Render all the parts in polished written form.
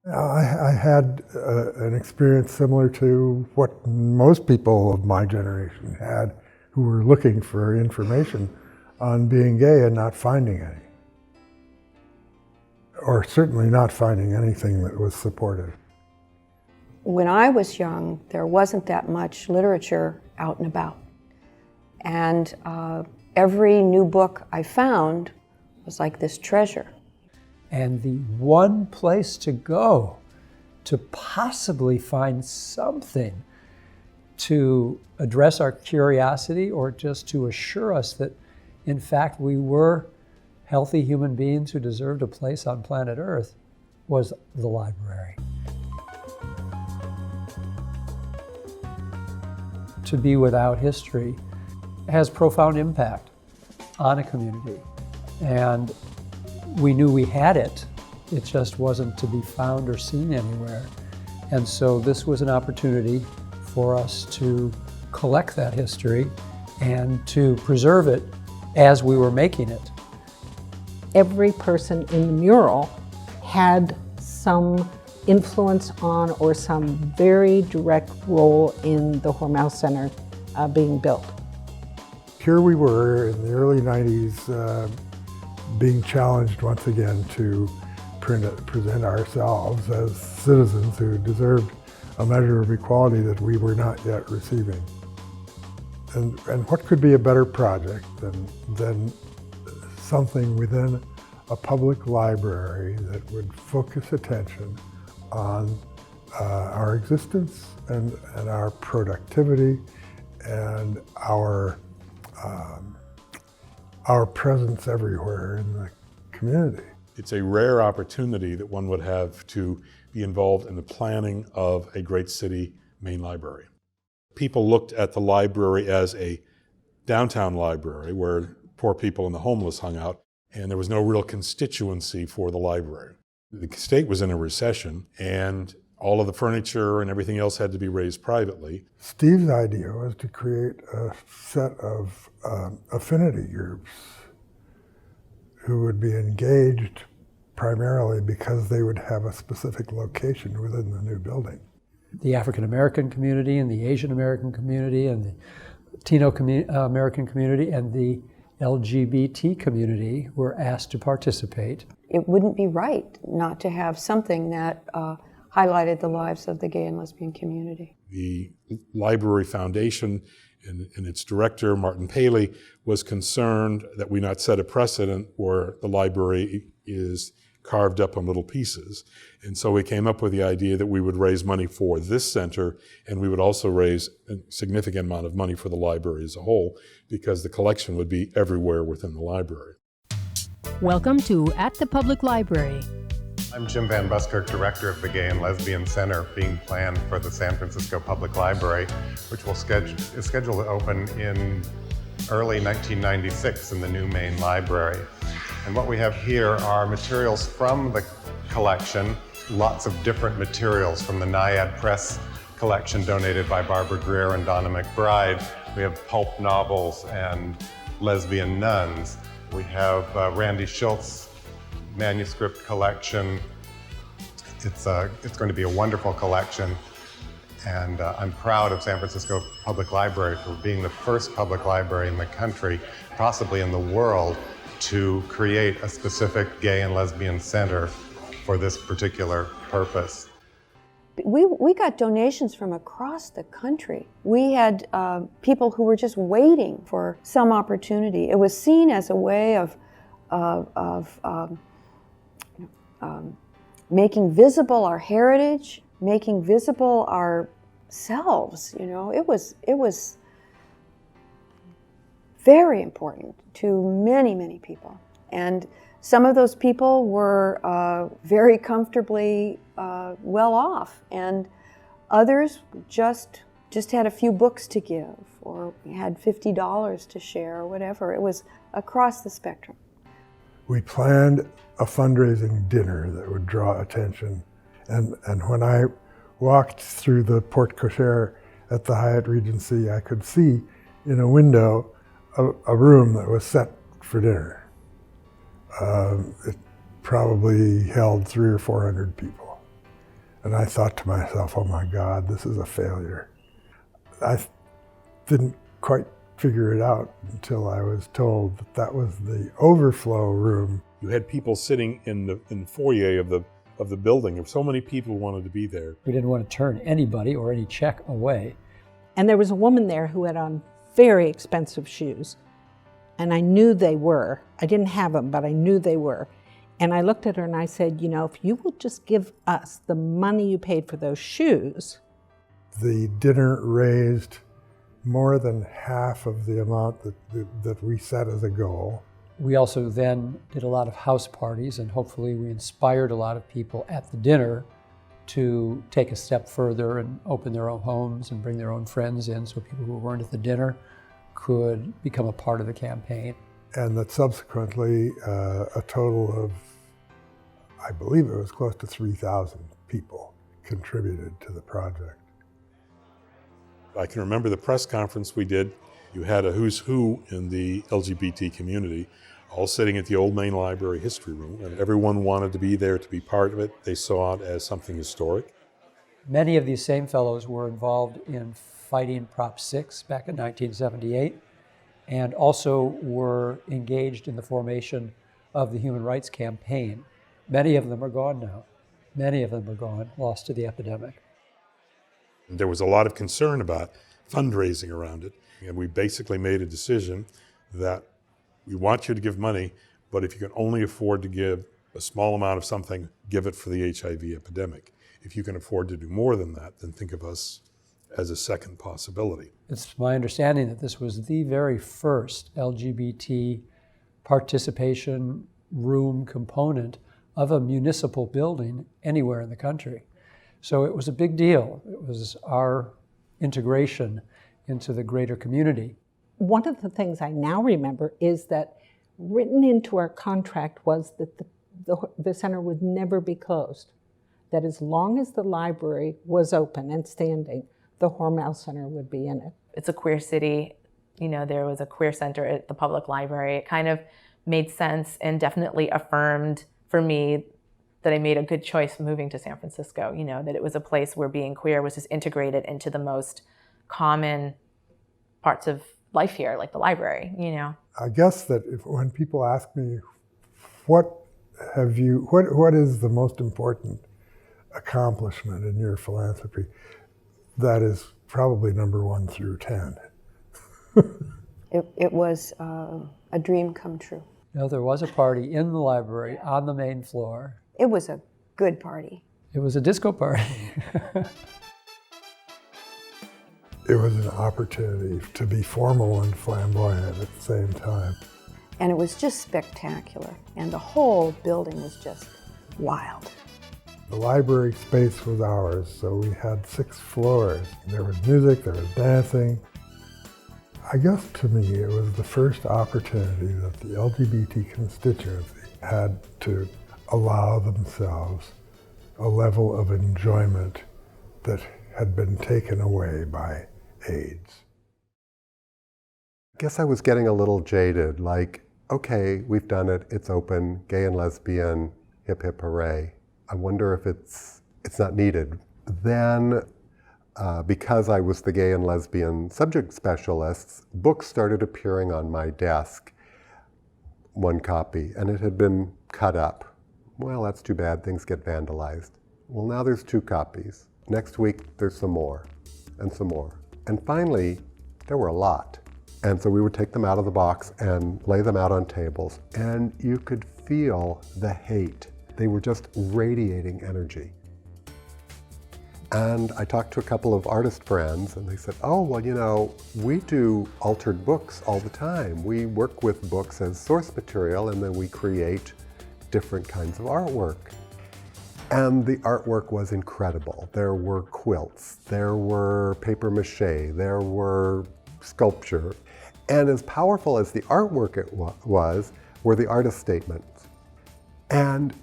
I had an experience similar to what most people of my generation had who were looking for information on being gay and not finding any. Or certainly not finding anything that was supportive. When I was young, there wasn't that much literature out and about. And every new book I found was like this treasure. And the one place to go to possibly find something to address our curiosity or just to assure us that, in fact, we were healthy human beings who deserved a place on planet Earth was the library. To be without history has profound impact on a community. And we knew we had it. It just wasn't to be found or seen anywhere. And so this was an opportunity for us to collect that history and to preserve it as we were making it. Every person in the mural had some influence on or some very direct role in the Hormel Center being built. Here we were in the early 90s being challenged once again to present ourselves as citizens who deserved a measure of equality that we were not yet receiving. And what could be a better project than something within a public library that would focus attention on our existence and our productivity and our presence everywhere in the community. It's a rare opportunity that one would have to be involved in the planning of a great city main library. People looked at the library as a downtown library where poor people and the homeless hung out, and there was no real constituency for the library. The state was in a recession, and all of the furniture and everything else had to be raised privately. Steve's idea was to create a set of affinity groups who would be engaged primarily because they would have a specific location within the new building. The African American community and the Asian American community and the Latino American community and the LGBT community were asked to participate. It wouldn't be right not to have something that highlighted the lives of the gay and lesbian community. The Library Foundation and its director, Martin Paley, was concerned that we not set a precedent where the library is carved up in little pieces. And so we came up with the idea that we would raise money for this center, and we would also raise a significant amount of money for the library as a whole, because the collection would be everywhere within the library. Welcome to At the Public Library. I'm Jim Van Buskirk, director of the Gay and Lesbian Center being planned for the San Francisco Public Library, which is scheduled to open in early 1996 in the new main library. And what we have here are materials from the collection, lots of different materials from the Naiad Press collection donated by Barbara Greer and Donna McBride. We have pulp novels and lesbian nuns. We have Randy Schultz manuscript collection. It's going to be a wonderful collection, and I'm proud of San Francisco Public Library for being the first public library in the country, possibly in the world, to create a specific gay and lesbian center for this particular purpose. We got donations from across the country. We had people who were just waiting for some opportunity. It was seen as a way of making visible our heritage, making visible ourselves. You know, it was very important to many, many people. And some of those people were very comfortably well off, and others just had a few books to give, or had $50 to share, or whatever. It was across the spectrum. We planned a fundraising dinner that would draw attention, and when I walked through the porte cochere at the Hyatt Regency, I could see in a window a room that was set for dinner. It probably held 300 or 400 people. And I thought to myself, oh my God, this is a failure. I didn't quite figure it out until I was told that that was the overflow room. You had people sitting in the foyer of the building. So many people wanted to be there. We didn't want to turn anybody or any check away. And there was a woman there who had on very expensive shoes. And I knew they were. I didn't have them, but I knew they were. And I looked at her and I said, you know, if you will just give us the money you paid for those shoes. The dinner raised more than half of the amount that we set as a goal. We also then did a lot of house parties, and hopefully we inspired a lot of people at the dinner to take a step further and open their own homes and bring their own friends in, so people who weren't at the dinner could become a part of the campaign. And that subsequently a total of, I believe it was close to 3,000 people contributed to the project. I can remember the press conference we did. You had a who's who in the LGBT community, all sitting at the old main library history room, and everyone wanted to be there to be part of it. They saw it as something historic. Many of these same fellows were involved in fighting Prop 6 back in 1978, and also were engaged in the formation of the Human Rights Campaign. Many of them are gone now. Many of them are gone, lost to the epidemic. And there was a lot of concern about fundraising around it. And we basically made a decision that we want you to give money, but if you can only afford to give a small amount of something, give it for the HIV epidemic. If you can afford to do more than that, then think of us as a second possibility. It's my understanding that this was the very first LGBT participation room component of a municipal building anywhere in the country. So it was a big deal. It was our integration into the greater community. One of the things I now remember is that written into our contract was that the center would never be closed. That as long as the library was open and standing, the Hormel Center would be in it. It's a queer city. You know, there was a queer center at the public library. It kind of made sense and definitely affirmed for me that I made a good choice moving to San Francisco. You know, that it was a place where being queer was just integrated into the most common parts of life here, like the library, you know. I guess that when people ask me, what is the most important accomplishment in your philanthropy, that is probably number 1 through 10. It was a dream come true. You know, there was a party in the library on the main floor. It was a good party. It was a disco party. It was an opportunity to be formal and flamboyant at the same time. And it was just spectacular. And the whole building was just wild. The library space was ours, so we had 6 floors. There was music, there was dancing. I guess to me it was the first opportunity that the LGBT constituency had to allow themselves a level of enjoyment that had been taken away by AIDS. I guess I was getting a little jaded, like, okay, we've done it, it's open, gay and lesbian, hip hip hooray. I wonder if it's not needed. Then, because I was the gay and lesbian subject specialist, books started appearing on my desk, 1 copy, and it had been cut up. Well, that's too bad, things get vandalized. Well, now there's 2 copies. Next week, there's some more, and some more. And finally, there were a lot. And so we would take them out of the box and lay them out on tables, and you could feel the hate. They were just radiating energy. And I talked to a couple of artist friends, and they said, oh, well, you know, we do altered books all the time. We work with books as source material, and then we create different kinds of artwork. And the artwork was incredible. There were quilts, there were paper mache, there were sculpture. And as powerful as the artwork it was, were the artist statements. And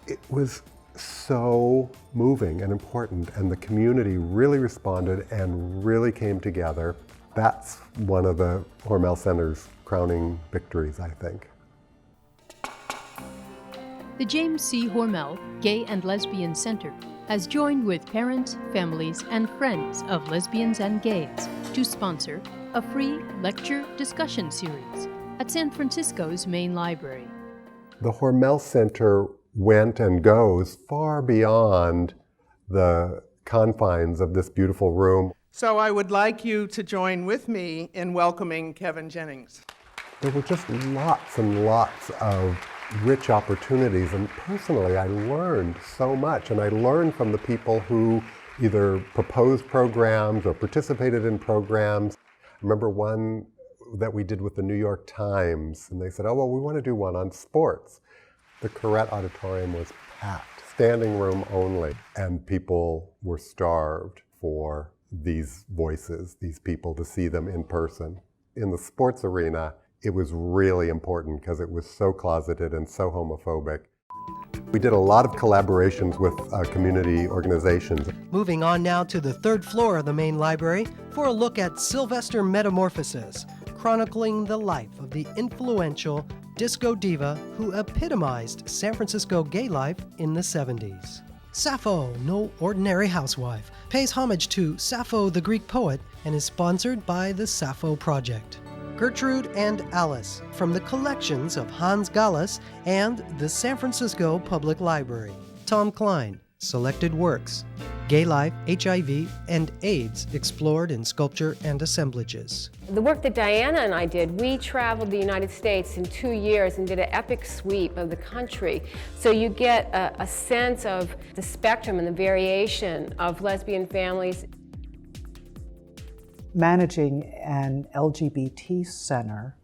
it was so moving and important, and the community really responded and really came together. That's one of the Hormel Center's crowning victories, I think. The James C. Hormel Gay and Lesbian Center has joined with parents, families, and friends of lesbians and gays to sponsor a free lecture discussion series at San Francisco's main library. The Hormel Center went and goes far beyond the confines of this beautiful room. So I would like you to join with me in welcoming Kevin Jennings. There were just lots and lots of rich opportunities, and personally I learned so much, and I learned from the people who either proposed programs or participated in programs. I remember one that we did with the New York Times, and they said, oh, well, we want to do one on sports. The Corrette Auditorium was packed, standing room only, and people were starved for these voices, these people, to see them in person. In the sports arena, it was really important because it was so closeted and so homophobic. We did a lot of collaborations with community organizations. Moving on now to the third floor of the main library for a look at Sylvester Metamorphosis, chronicling the life of the influential disco diva who epitomized San Francisco gay life in the 70s. Sappho, no ordinary housewife, pays homage to Sappho the Greek poet and is sponsored by the Sappho Project. Gertrude and Alice, from the collections of Hans Gallas and the San Francisco Public Library. Tom Klein, Selected Works, Gay Life, HIV, and AIDS explored in sculpture and assemblages. The work that Diana and I did, we traveled the United States in 2 years and did an epic sweep of the country. So you get a sense of the spectrum and the variation of lesbian families. Managing an LGBT center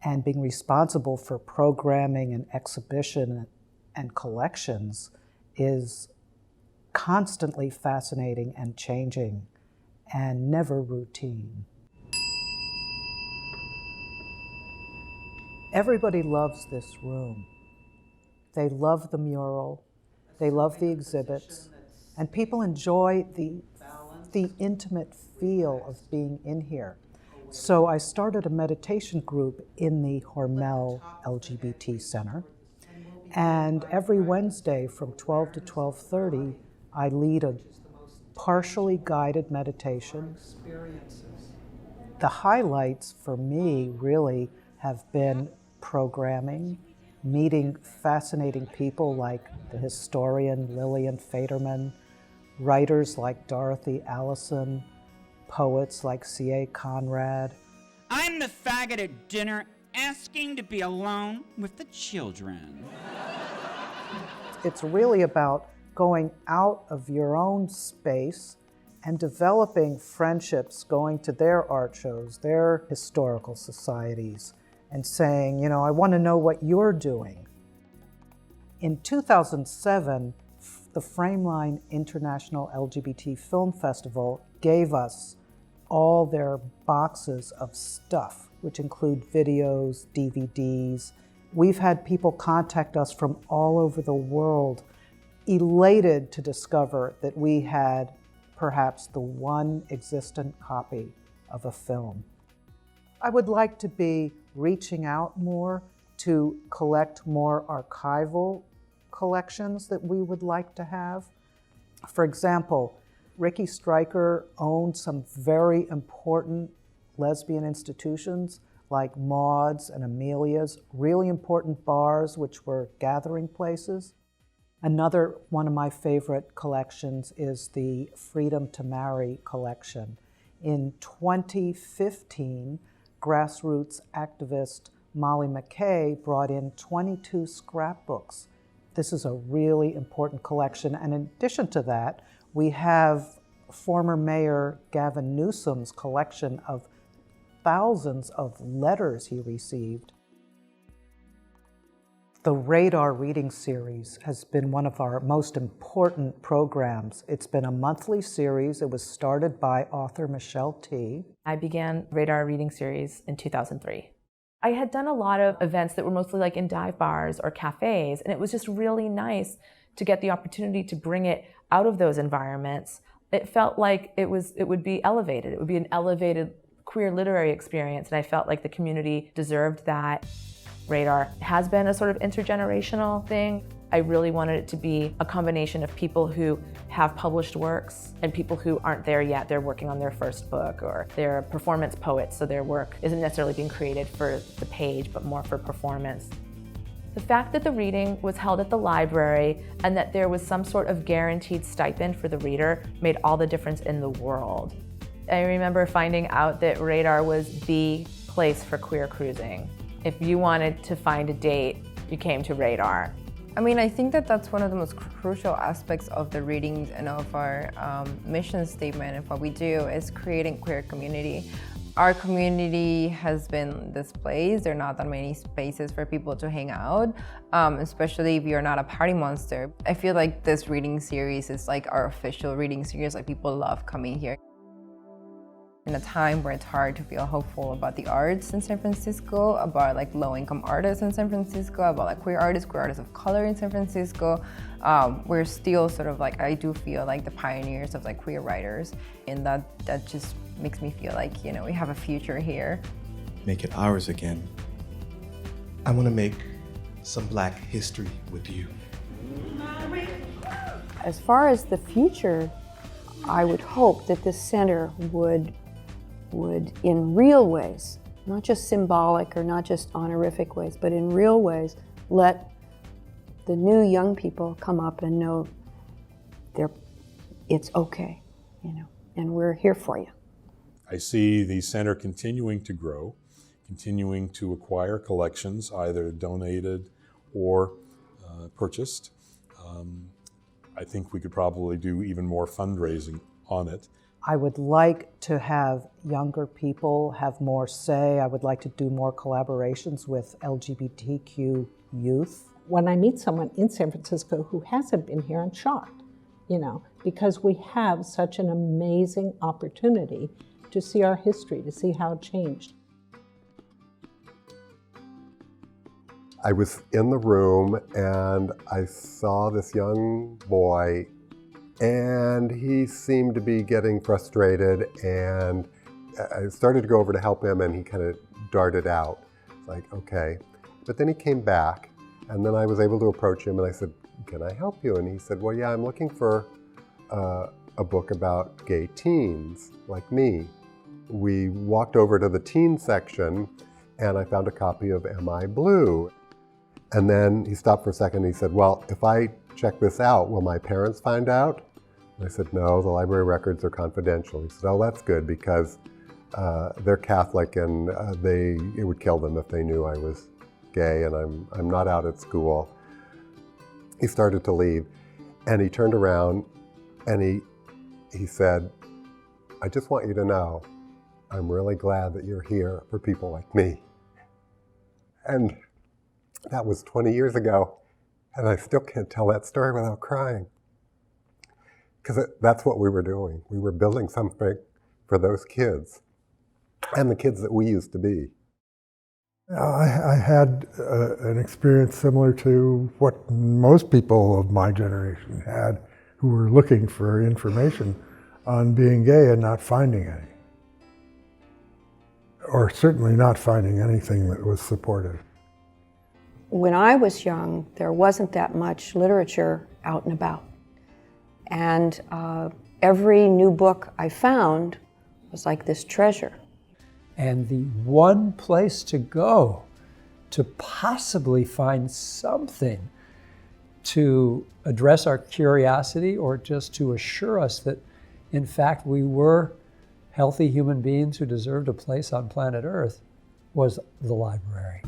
and being responsible for programming and exhibition and collections is constantly fascinating and changing and never routine. Everybody loves this room. They love the mural, they love the exhibits, and people enjoy the intimate feel of being in here. So I started a meditation group in the Hormel LGBT Center, and every Wednesday from 12 to 12:30, I lead a partially guided meditation. The highlights for me really have been programming, meeting fascinating people like the historian Lillian Faderman, writers like Dorothy Allison, poets like C.A. Conrad. I'm the faggot at dinner asking to be alone with the children. It's really about going out of your own space and developing friendships, going to their art shows, their historical societies, and saying, you know, I want to know what you're doing. In 2007, the Frameline International LGBT Film Festival gave us all their boxes of stuff, which include videos, DVDs. We've had people contact us from all over the world, elated to discover that we had perhaps the one existent copy of a film. I would like to be reaching out more to collect more archival collections that we would like to have. For example, Ricky Stryker owned some very important lesbian institutions like Maud's and Amelia's, really important bars which were gathering places. Another one of my favorite collections is the Freedom to Marry collection. In 2015, grassroots activist Molly McKay brought in 22 scrapbooks. This is a really important collection, and in addition to that, we have former Mayor Gavin Newsom's collection of thousands of letters he received. The Radar Reading Series has been one of our most important programs. It's been a monthly series. It was started by author Michelle T. I began Radar Reading Series in 2003. I had done a lot of events that were mostly like in dive bars or cafes, and it was just really nice to get the opportunity to bring it out of those environments. It felt like it would be elevated. It would be an elevated queer literary experience, and I felt like the community deserved that. Radar has been a sort of intergenerational thing. I really wanted it to be a combination of people who have published works and people who aren't there yet. They're working on their first book, or they're performance poets, so their work isn't necessarily being created for the page, but more for performance. The fact that the reading was held at the library and that there was some sort of guaranteed stipend for the reader made all the difference in the world. I remember finding out that Radar was the place for queer cruising. If you wanted to find a date, you came to Radar. I mean, I think that that's one of the most crucial aspects of the readings and of our mission statement of what we do is creating queer community. Our community has been displaced. There are not that many spaces for people to hang out, especially if you're not a party monster. I feel like this reading series is like our official reading series. Like, people love coming here. In a time where it's hard to feel hopeful about the arts in San Francisco, about like low-income artists in San Francisco, about like queer artists of color in San Francisco, we're still sort of like, I do feel like the pioneers of like queer writers, and that just makes me feel like, you know, we have a future here. Make it ours again. I want to make some Black history with you. As far as the future, I would hope that this center would in real ways, not just symbolic or not just honorific ways, but in real ways, let the new young people come up and know it's okay, you know, and we're here for you. I see the center continuing to grow, continuing to acquire collections, either donated or purchased. I think we could probably do even more fundraising on it. I would like to have younger people have more say. I would like to do more collaborations with LGBTQ youth. When I meet someone in San Francisco who hasn't been here, I'm shocked, you know, because we have such an amazing opportunity to see our history, to see how it changed. I was in the room and I saw this young boy, and he seemed to be getting frustrated, and I started to go over to help him, and he kind of darted out. It's like, okay. But then he came back, and then I was able to approach him, and I said, can I help you? And he said, well, yeah, I'm looking for a book about gay teens like me. We walked over to the teen section, and I found a copy of Am I Blue? And then he stopped for a second, and he said, well, if I check this out, will my parents find out? And I said, no, the library records are confidential. He said, oh, that's good, because they're Catholic, and it would kill them if they knew I was gay, and I'm not out at school. He started to leave, and he turned around, and he said, I just want you to know, I'm really glad that you're here for people like me. And that was 20 years ago, and I still can't tell that story without crying. Because that's what we were doing. We were building something for those kids, and the kids that we used to be. I had an experience similar to what most people of my generation had, who were looking for information on being gay and not finding any. Or certainly not finding anything that was supportive. When I was young, there wasn't that much literature out and about. And every new book I found was like this treasure. And the one place to go to possibly find something to address our curiosity, or just to assure us that, in fact, we were healthy human beings who deserved a place on planet Earth, was the library.